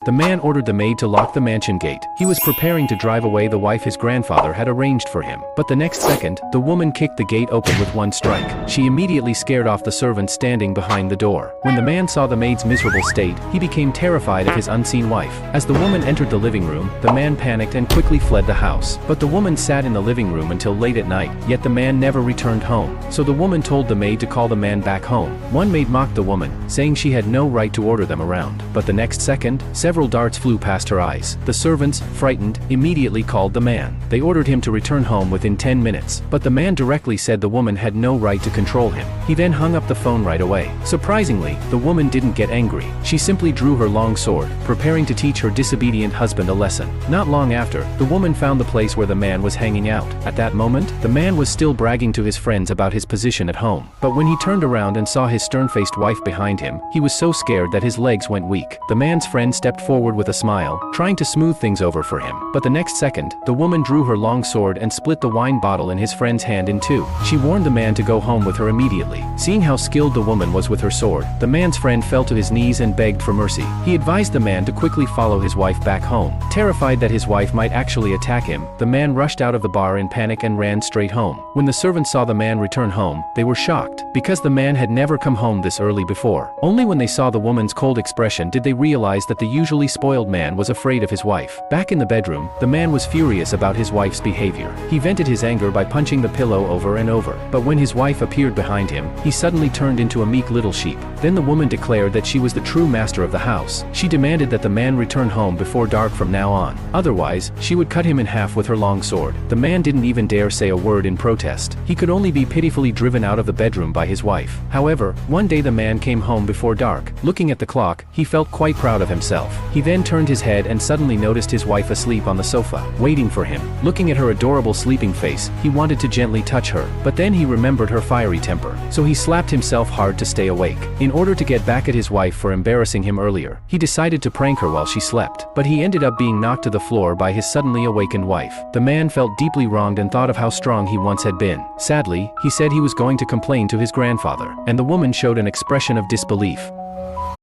The man ordered the maid to lock the mansion gate. He was preparing to drive away the wife his grandfather had arranged for him. But the next second, the woman kicked the gate open with one strike. She immediately scared off the servant standing behind the door. When the man saw the maid's miserable state, he became terrified of his unseen wife. As the woman entered the living room, the man panicked and quickly fled the house. But the woman sat in the living room until late at night, yet the man never returned home. So the woman told the maid to call the man back home. One maid mocked the woman, saying she had no right to order them around. But the next second, several darts flew past her eyes. The servants, frightened, immediately called the man. They ordered him to return home within 10 minutes. But the man directly said the woman had no right to control him. He then hung up the phone right away. Surprisingly, the woman didn't get angry. She simply drew her long sword, preparing to teach her disobedient husband a lesson. Not long after, the woman found the place where the man was hanging out. At that moment, the man was still bragging to his friends about his position at home. But when he turned around and saw his stern-faced wife behind him, he was so scared that his legs went weak. The man's friend stepped forward with a smile, trying to smooth things over for him. But the next second, the woman drew her long sword and split the wine bottle in his friend's hand in two. She warned the man to go home with her immediately. Seeing how skilled the woman was with her sword, the man's friend fell to his knees and begged for mercy. He advised the man to quickly follow his wife back home. Terrified that his wife might actually attack him, the man rushed out of the bar in panic and ran straight home. When the servants saw the man return home, they were shocked, because the man had never come home this early before. Only when they saw the woman's cold expression did they realize that the usually spoiled man was afraid of his wife. Back in the bedroom, the man was furious about his wife's behavior. He vented his anger by punching the pillow over and over. But when his wife appeared behind him, he suddenly turned into a meek little sheep. Then the woman declared that she was the true master of the house. She demanded that the man return home before dark from now on. Otherwise, she would cut him in half with her long sword. The man didn't even dare say a word in protest. He could only be pitifully driven out of the bedroom by his wife. However, one day the man came home before dark. Looking at the clock, he felt quite proud of himself. He then turned his head and suddenly noticed his wife asleep on the sofa, waiting for him. Looking at her adorable sleeping face, he wanted to gently touch her, but then he remembered her fiery temper. So he slapped himself hard to stay awake. In order to get back at his wife for embarrassing him earlier, he decided to prank her while she slept. But he ended up being knocked to the floor by his suddenly awakened wife. The man felt deeply wronged and thought of how strong he once had been. Sadly, he said he was going to complain to his grandfather, and the woman showed an expression of disbelief.